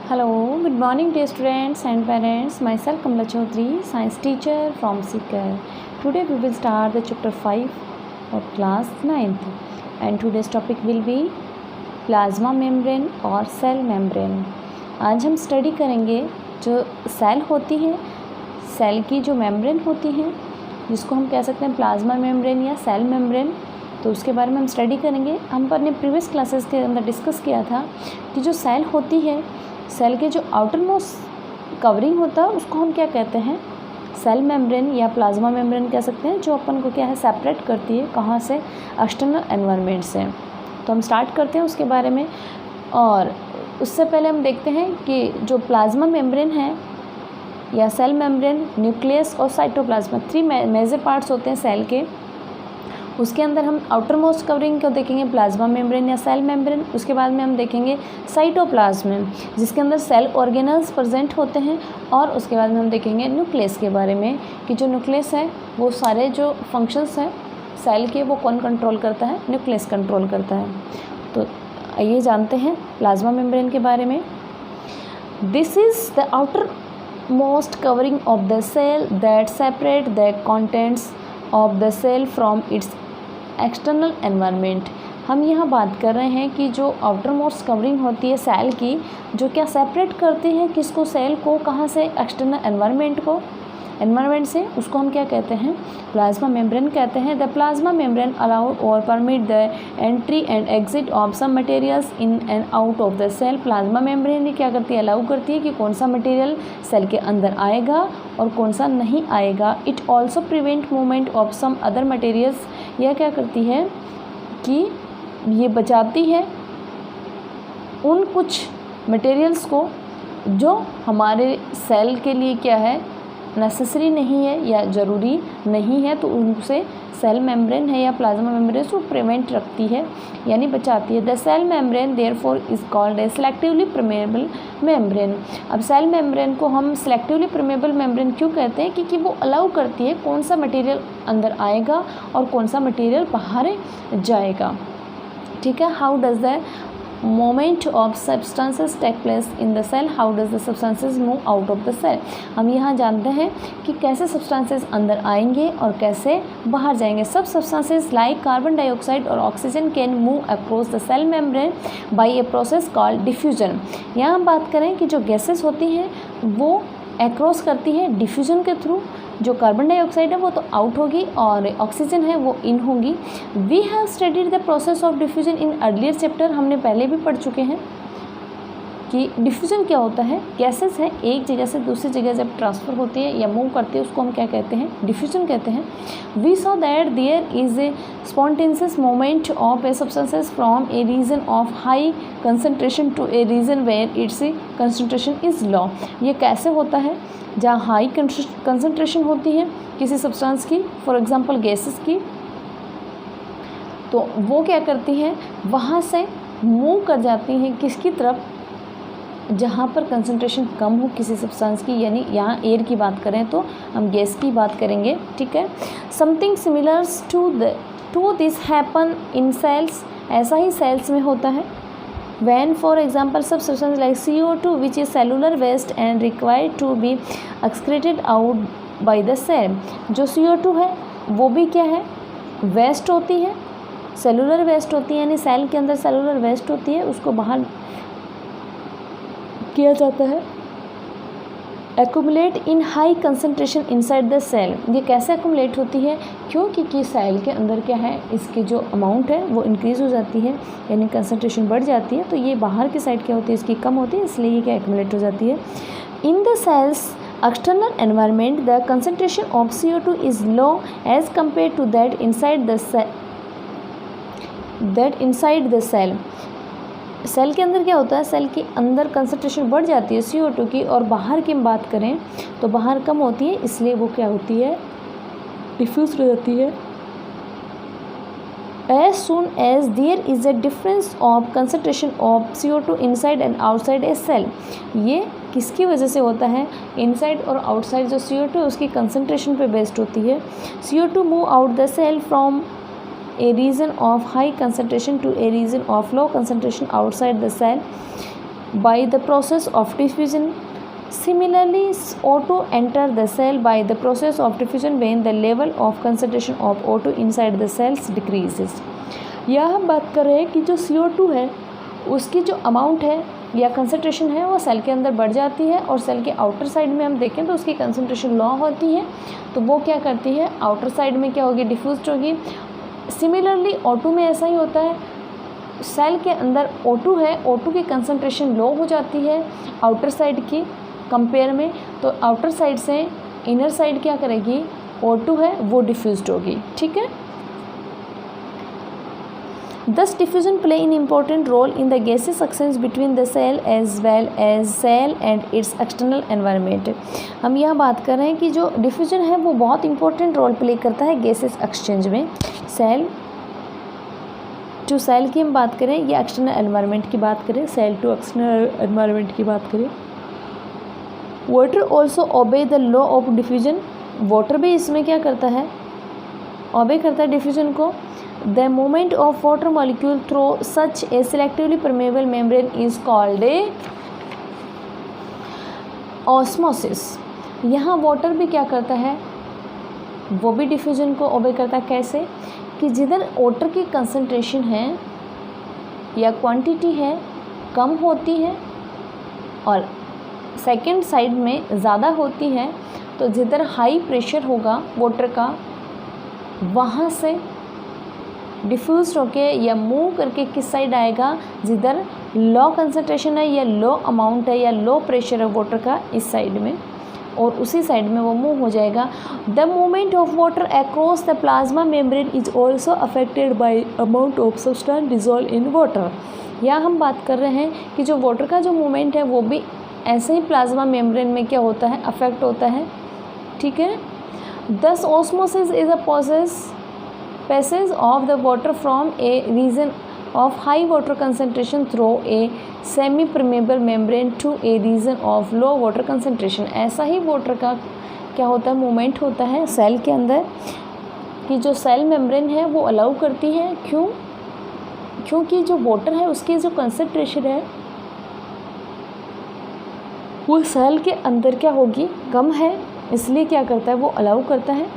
Hello, good morning dear students and parents. Myself Kamla Chaudhary, science teacher from Seeker. Today we will start the chapter 5 of class 9th and today's topic will be plasma membrane और cell membrane. आज हम study करेंगे जो cell होती है, cell की जो membrane होती है जिसको हम कह सकते हैं प्लाज्मा मेम्ब्रेन या सेल मेम्ब्रेन, तो उसके बारे में हम स्टडी करेंगे। हम अपने प्रीवियस क्लासेस के अंदर डिस्कस किया था कि जो सेल होती है, सेल के जो आउटर मोस्ट कवरिंग होता है उसको हम क्या कहते हैं, सेल मेम्ब्रेन या प्लाज्मा मेम्ब्रेन कह सकते हैं, जो अपन को क्या है सेपरेट करती है कहाँ से, एक्सटर्नल एनवायरनमेंट से। तो हम स्टार्ट करते हैं उसके बारे में। और उससे पहले हम देखते हैं कि जो प्लाज्मा मेम्ब्रेन है या सेल मेम्ब्रेन, न्यूक्लियस और साइटोप्लाज्मा, 3 मेजर पार्ट्स होते हैं सेल के। उसके अंदर हम आउटर मोस्ट कवरिंग को देखेंगे प्लाज्मा मेम्ब्रेन या सेल मेम्ब्रेन। उसके बाद में हम देखेंगे साइटोप्लाज्म जिसके अंदर सेल ऑर्गेनल्स प्रेजेंट होते हैं। और उसके बाद में हम देखेंगे न्यूक्लियस के बारे में कि जो न्यूक्लियस है वो सारे जो फंक्शंस हैं सेल के वो कौन कंट्रोल करता है, न्यूक्लियस कंट्रोल करता है। तो आइए जानते हैं प्लाज्मा मेम्ब्रेन के बारे में। This is the outermost covering of the cell that separate the contents of the cell from its external environment. हम यहाँ बात कर रहे हैं कि जो आउटर मोस्ट कवरिंग होती है सेल की, जो क्या सेपरेट करती है किसको, सेल को, कहाँ से, एक्सटर्नल एनवायरनमेंट को, एनवायरनमेंट से, उसको हम क्या कहते हैं, प्लाज्मा मेम्ब्रेन कहते हैं। द प्लाज्मा मेम्ब्रेन अलाउ और permit the entry and exit of some materials in and out of the cell. Plasma membrane क्या करती है, अलाउ करती है कि कौन सा मटेरियल सेल के अंदर आएगा और कौन सा नहीं आएगा। It also prevent movement of some other materials. यह क्या करती है कि ये बचाती है उन कुछ मटेरियल्स को जो हमारे सेल के लिए क्या है, नेसेसरी नहीं है या ज़रूरी नहीं है, तो उनसे सेल मेम्ब्रेन है या प्लाज्मा मेम्ब्रेन को प्रिवेंट रखती है यानी बचाती है। The cell membrane therefore is called a selectively permeable membrane. अब सेल मेम्ब्रेन को हम सिलेक्टिवली परमेबल मेम्ब्रेन क्यों कहते हैं, क्योंकि वो अलाउ करती है कौन सा मटेरियल अंदर आएगा और कौन सा मटेरियल बाहर जाएगा। ठीक है। How does the movement of substances take place in the cell, how does the substances move out of the cell। हम यहाँ जानते हैं कि कैसे substances अंदर आएंगे और कैसे बाहर जाएंगे। सब substances like carbon dioxide और oxygen can move across the cell membrane by a process called diffusion। यहाँ हम बात करें कि जो गैसेस होती हैं वो एक्रॉस करती है डिफ्यूजन के थ्रू। जो कार्बन डाइऑक्साइड है वो तो आउट होगी और ऑक्सीजन है वो इन होगी। We have studied the process of diffusion in earlier chapter. हमने पहले भी पढ़ चुके हैं कि डिफ्यूजन क्या होता है। गैसेस है एक जगह से दूसरी जगह जब ट्रांसफ़र होती है या मूव करती है उसको हम क्या कहते हैं, डिफ्यूजन कहते हैं। We saw that there is a spontaneous movement of a substances from a region of high concentration to a region where its concentration is low. ये कैसे होता है, जहाँ हाई कंसनट्रेशन होती है किसी सब्सटेंस की, फॉर एग्जांपल गैसेस की, तो वो क्या करती हैं, वहाँ से मूव कर जाती हैं किसकी तरफ, जहाँ पर कंसंट्रेशन कम हो किसी सब्सटेंस की, यानी यहाँ एयर की बात करें तो हम गैस की बात करेंगे। ठीक है। Something similars to this happen in cells. ऐसा ही सेल्स में होता है। when for example substances like CO2 which is cellular waste and required to be excreted out by the cell। जो CO2 है वो भी क्या है, वेस्ट होती है, सेलुलर वेस्ट होती है, यानी सेल के अंदर सेलुलर वेस्ट होती है, उसको बाहर किया जाता है। Accumulate in high concentration inside the cell. ये कैसे एक्यूमुलेट होती है, क्योंकि सेल के अंदर क्या है, इसकी जो अमाउंट है वो इंक्रीज़ हो जाती है यानी कंसनट्रेशन बढ़ जाती है, तो ये बाहर की साइड क्या होती है, इसकी कम होती है, इसलिए ये क्या एक्यूमुलेट हो जाती है। In the cells external environment the concentration of CO2 is low as compare to that inside the cell. Cell के अंदर क्या होता है, सेल के अंदर कंसंट्रेशन बढ़ जाती है CO2 की, और बाहर की हम बात करें तो बाहर कम होती है, इसलिए वो क्या होती है, डिफ्यूज हो जाती है। As soon as there is a difference of concentration of CO2 inside and outside a cell। ये किसकी वजह से होता है, इनसाइड और आउटसाइड जो CO2 है उसकी कंसंट्रेशन पे बेस्ड होती है। CO2 move out the cell from a region of high concentration to a region of low concentration outside the cell। by the process of diffusion. Similarly, O2 enter the cell by the process of diffusion when the level of concentration of O2 inside the cells decreases. यह हम बात कर रहे हैं कि जो CO2 है उसकी जो अमाउंट है या कंसंट्रेशन है वो सेल के अंदर बढ़ जाती है और सेल के आउटर साइड में हम देखें तो उसकी कंसंट्रेशन लो होती है, तो वो क्या करती है आउटर साइड में क्या होगी, डिफ्यूज होगी. सिमिलरली O2 में ऐसा ही होता है, सेल के अंदर O2 है, O2 की कंसंट्रेशन लो हो जाती है आउटर साइड की कंपेयर में, तो आउटर साइड से इनर साइड क्या करेगी, O2 है वो डिफ्यूज्ड होगी. ठीक है. Thus diffusion play an important role in the gaseous exchange between the cell as well as cell and its external environment. हम यह बात कर रहे हैं कि जो डिफ्यूजन है वो बहुत इंपॉर्टेंट रोल प्ले करता है गैसेस एक्सचेंज में. सेल टू सेल की हम बात करें या एक्सटर्नल एनवायरनमेंट की बात करें, सेल टू एक्सटर्नल एनवायरनमेंट की बात करें. Water also obey the law of diffusion. Water भी इसमें क्या करता है, ओबे करता है डिफ्यूजन को. The movement of water molecule through such a selectively permeable membrane is called a osmosis. यहाँ वाटर भी क्या करता है, वो भी डिफ्यूजन को ओबे करता है. कैसे कि जिधर वाटर की कंसंट्रेशन है या क्वांटिटी है कम होती है और सेकेंड साइड में ज़्यादा होती है, तो जिधर हाई प्रेशर होगा वाटर का वहाँ से डिफ्यूज होके या मूव करके किस साइड आएगा, जिधर लो कंसंट्रेशन है या लो अमाउंट है या लो प्रेशर है वाटर का इस साइड में, और उसी साइड में वो मूव हो जाएगा. The movement of water across the plasma membrane is also affected by amount of substance dissolve in water. यहाँ हम बात कर रहे हैं कि जो वाटर का जो मूवमेंट है वो भी ऐसे ही प्लाज्मा मेम्ब्रेन में क्या होता है, अफेक्ट होता है. ठीक है. दस osmosis is a passage of the water from a region of high water concentration through a semi permeable membrane to a region of low water concentration. ऐसा ही वाटर का क्या होता है, मूवमेंट होता है सेल के अंदर कि जो सेल मेम्ब्रेन है वो अलाउ करती है. क्यों? क्योंकि जो वाटर है उसकी जो कंसंट्रेशन है वो सेल के अंदर क्या होगी, कम है, इसलिए क्या करता है वो अलाउ करता है.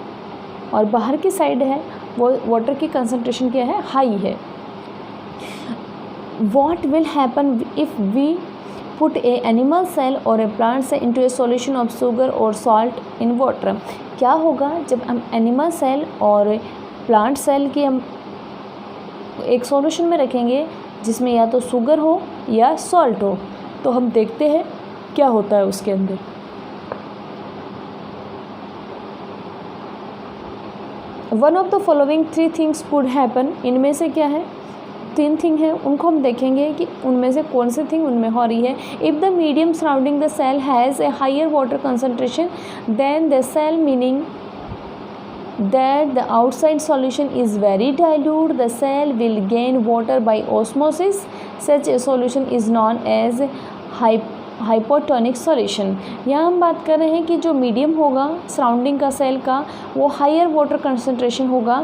और बाहर की साइड है वो वाटर की कंसंट्रेशन क्या है, हाई है. What will happen if we put a animal cell or a plant cell into a solution of sugar or salt in water? क्या होगा जब हम एनिमल सेल और प्लांट सेल की हम एक सॉल्यूशन में रखेंगे जिसमें या तो शुगर हो या सॉल्ट हो, तो हम देखते हैं क्या होता है उसके अंदर. One of the following 3 things could happen. इनमें से क्या है, 3 थिंग है, उनको हम देखेंगे कि उनमें से कौन सी थिंग उनमें हो रही है. If the medium surrounding the cell has a higher water concentration than the cell, meaning that the outside solution is very dilute, the cell will gain water by osmosis. Such a solution is known as hypotonic solution. यहाँ हम बात कर रहे हैं कि जो medium होगा surrounding का सेल का वो हायर वाटर कंसंट्रेशन होगा,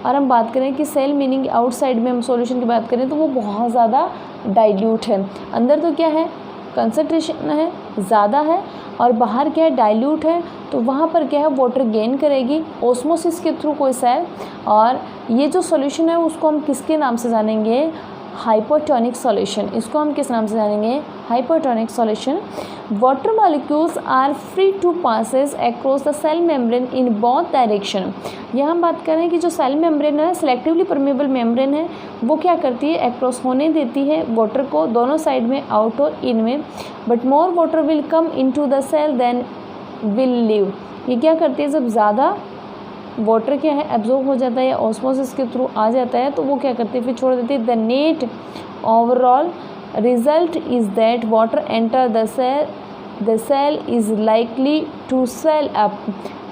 और हम बात करें कि सेल मीनिंग आउटसाइड में हम सॉल्यूशन की बात करें तो वो बहुत ज़्यादा डाइल्यूट है. अंदर तो क्या है, कंसंट्रेशन है ज़्यादा है, और बाहर क्या है, डाइल्यूट है. तो वहाँ पर क्या है, वाटर गेन करेगी ओस्मोसिस के थ्रू कोई सेल, और ये जो सॉल्यूशन है उसको हम किसके नाम से जानेंगे, हाइपोटोनिक सॉल्यूशन. इसको हम किस नाम से जानेंगे, hypotonic solution. Water molecules are free to passes across the cell membrane in both direction. यहाँ हम बात कर रहे हैं कि जो सेल मेम्ब्रेन है, सेलेक्टिवली परमेबल मेम्ब्रेन है, वो क्या करती है, अक्रॉस होने देती है वाटर को दोनों साइड में, आउट और इन में. But more water will come into the cell than will leave. ये क्या करती है, जब ज़्यादा वाटर क्या है एब्जॉर्ब हो जाता है या ऑस्मोसिस के थ्रू आ जाता है तो वो क्या करती है, फिर छोड़ देती है. The net overall result is that water enter the cell is likely to swell up.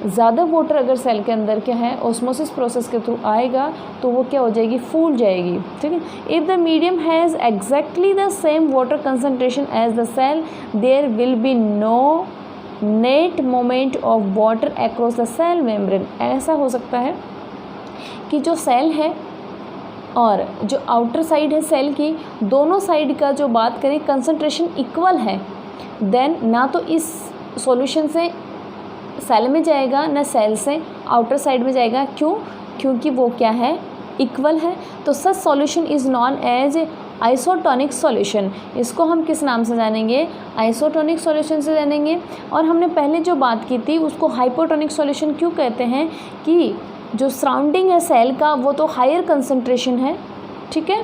ज़्यादा वाटर अगर सेल के अंदर क्या है ऑस्मोसिस प्रोसेस के थ्रू आएगा तो वो क्या हो जाएगी, फूल जाएगी. ठीक है. If the medium has exactly the same water concentration as the cell there will be no net moment of water across the cell membrane. ऐसा हो सकता है कि जो सेल है और जो आउटर साइड है सेल की, दोनों साइड का जो बात करें कंसंट्रेशन इक्वल है, देन ना तो इस सॉल्यूशन से सेल में जाएगा ना सेल से आउटर साइड में जाएगा। क्यों? क्योंकि वो क्या है, इक्वल है। तो such solution is known as isotonic solution. इसको हम किस नाम से जानेंगे? आइसोटोनिक सॉल्यूशन से जानेंगे। और हमने पहले जो बात की थी उसको हाइपोटोनिक सॉल्यूशन क्यों कहते हैं कि जो सराउंडिंग है सेल का वो तो हायर कंसंट्रेशन है, ठीक है।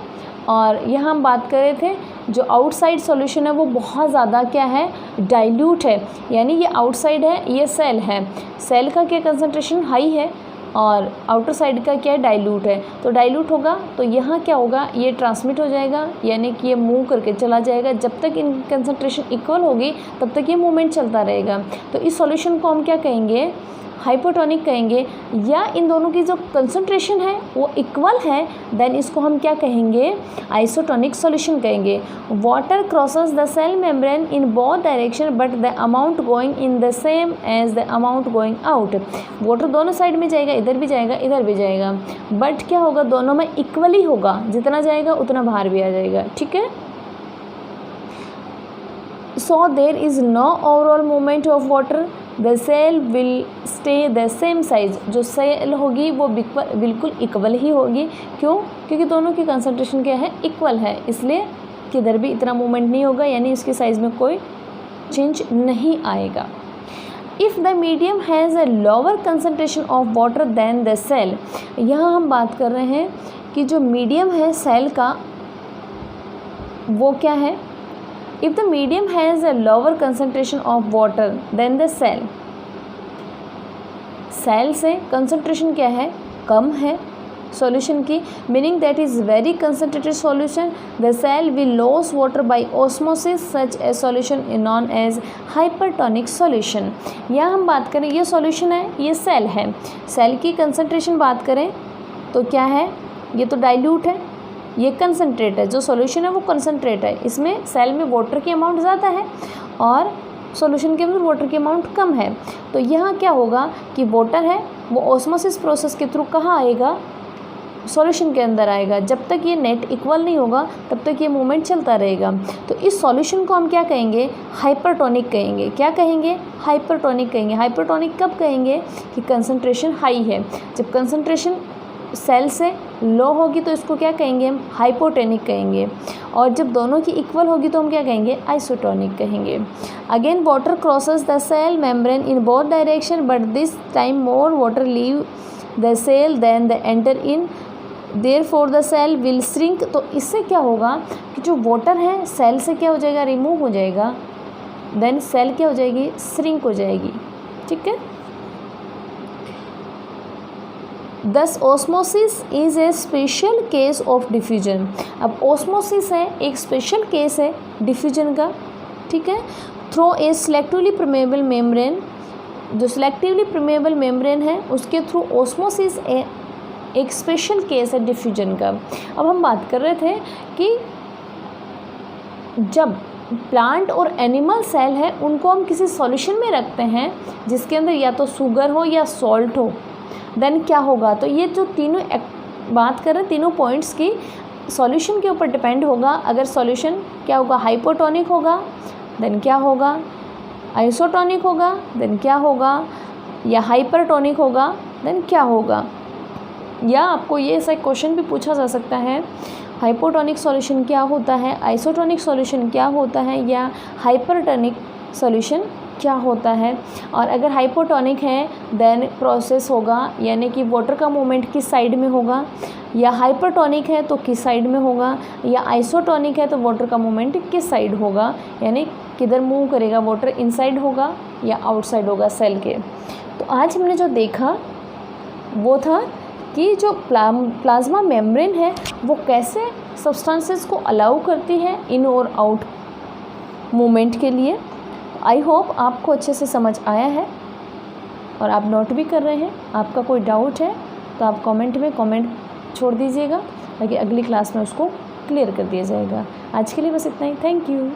और यहाँ हम बात कर रहे थे जो आउटसाइड सॉल्यूशन है वो बहुत ज़्यादा क्या है, डाइल्यूट है। यानी ये आउटसाइड है, ये सेल है, सेल का क्या कंसंट्रेशन हाई है और आउटर साइड का क्या है, डाइल्यूट है। तो डाइल्यूट होगा तो यहाँ क्या होगा, ये ट्रांसमिट हो जाएगा, यानी कि ये मूव करके चला जाएगा। जब तक इन कंसंट्रेशन इक्वल होगी तब तक ये मूवमेंट चलता रहेगा। तो इस सॉल्यूशन को हम क्या कहेंगे, हाइपोटोनिक कहेंगे। या इन दोनों की जो कंसंट्रेशन है वो इक्वल है, देन इसको हम क्या कहेंगे, आइसोटोनिक सॉल्यूशन कहेंगे। Water crosses the cell membrane in both direction but the amount going in the same as the amount going out. Water दोनों साइड में जाएगा, इधर भी जाएगा इधर भी जाएगा, बट क्या होगा, दोनों में इक्वली होगा, जितना जाएगा उतना बाहर भी आ जाएगा, ठीक है। So there is no overall movement of water, the cell will stay the same size. जो सेल होगी वो बिल्कुल इक्वल ही होगी। क्यों? क्योंकि दोनों की कंसंट्रेशन क्या है, इक्वल है, इसलिए किधर भी इतना मूवमेंट नहीं होगा, यानी इसके साइज़ में कोई चेंज नहीं आएगा। If the medium has a lower concentration of water than the cell, यहाँ हम बात कर रहे हैं कि जो मीडियम है सेल का वो क्या है, if the medium has a lower concentration of water than the cell, cell से कंसंट्रेशन क्या है, कम है सॉल्यूशन की, meaning that is very concentrated solution, the cell will loss water by osmosis, such a solution known as hypertonic solution. यहाँ हम बात करें, ये सॉल्यूशन है, ये सेल है, सेल की कंसंट्रेशन बात करें तो क्या है, ये तो डाइल्यूट है, ये कंसनट्रेट है। जो सॉल्यूशन है वो कंसनट्रेट है, इसमें सेल में वाटर की अमाउंट ज़्यादा है और सॉल्यूशन के अंदर वाटर की अमाउंट कम है। तो यहाँ क्या होगा कि वाटर है वो ऑस्मोसिस प्रोसेस के थ्रू कहाँ आएगा, सॉल्यूशन के अंदर आएगा। जब तक ये नेट इक्वल नहीं होगा तब तक ये मूवमेंट चलता रहेगा। तो इस सॉल्यूशन को हम क्या कहेंगे, हाइपरटोनिक कहेंगे। क्या कहेंगे, हाइपरटोनिक कहेंगे। हाइपरटोनिक कब कहेंगे कि कंसंट्रेशन हाई है। जब कंसंट्रेशन सेल से लो होगी तो इसको क्या कहेंगे, हम हाइपोटोनिक कहेंगे। और जब दोनों की इक्वल होगी तो हम क्या कहेंगे, आइसोटोनिक कहेंगे। Again water crosses the cell membrane in both direction but this time more water leave the cell than the enter in, therefore the cell will shrink. तो इससे क्या होगा कि जो वाटर है सेल से क्या हो जाएगा, रिमूव हो जाएगा, देन सेल क्या हो जाएगी, श्रिंक हो जाएगी, ठीक है। दस osmosis is a special case of diffusion. अब ऑस्मोसिस है एक स्पेशल केस है डिफ्यूजन का, ठीक है। Through a selectively permeable membrane, जो सिलेक्टिवली परमेबल मेम्ब्रेन है उसके थ्रू ऑस्मोसिस एक स्पेशल केस है डिफ्यूजन का। अब हम बात कर रहे थे कि जब प्लांट और एनिमल सेल है उनको हम किसी सॉल्यूशन में रखते हैं जिसके अंदर या तो शुगर हो या सॉल्ट हो, देन क्या होगा। तो ये जो तीनों बात कर रहे हैं तीनों पॉइंट्स की, सॉल्यूशन के ऊपर डिपेंड होगा। अगर सॉल्यूशन क्या होगा, हाइपोटोनिक होगा देन क्या होगा, आइसोटोनिक होगा देन क्या होगा, या हाइपरटोनिक होगा देन क्या होगा। या आपको ये ऐसा क्वेश्चन भी पूछा जा सकता है, हाइपोटोनिक सॉल्यूशन क्या होता है, आइसोटोनिक सॉल्यूशन क्या होता है, या हाइपरटोनिक सॉल्यूशन क्या होता है। और अगर हाइपोटोनिक है देन प्रोसेस होगा, यानी कि वाटर का मूवमेंट किस साइड में होगा, या हाइपरटोनिक है तो किस साइड में होगा, या आइसोटोनिक है तो वाटर का मूवमेंट किस साइड होगा, यानी किधर मूव करेगा वाटर, इनसाइड होगा या आउटसाइड होगा सेल के। तो आज हमने जो देखा वो था कि जो प्लाज्मा मेम्ब्रेन है वो कैसे सब्सटेंसेस को अलाउ करती है इन और आउट मूवमेंट के लिए। आई होप आपको अच्छे से समझ आया है और आप नोट भी कर रहे हैं। आपका कोई डाउट है तो आप कमेंट में कमेंट छोड़ दीजिएगा ताकि अगली क्लास में उसको क्लियर कर दिया जाएगा। आज के लिए बस इतना ही। Thank you.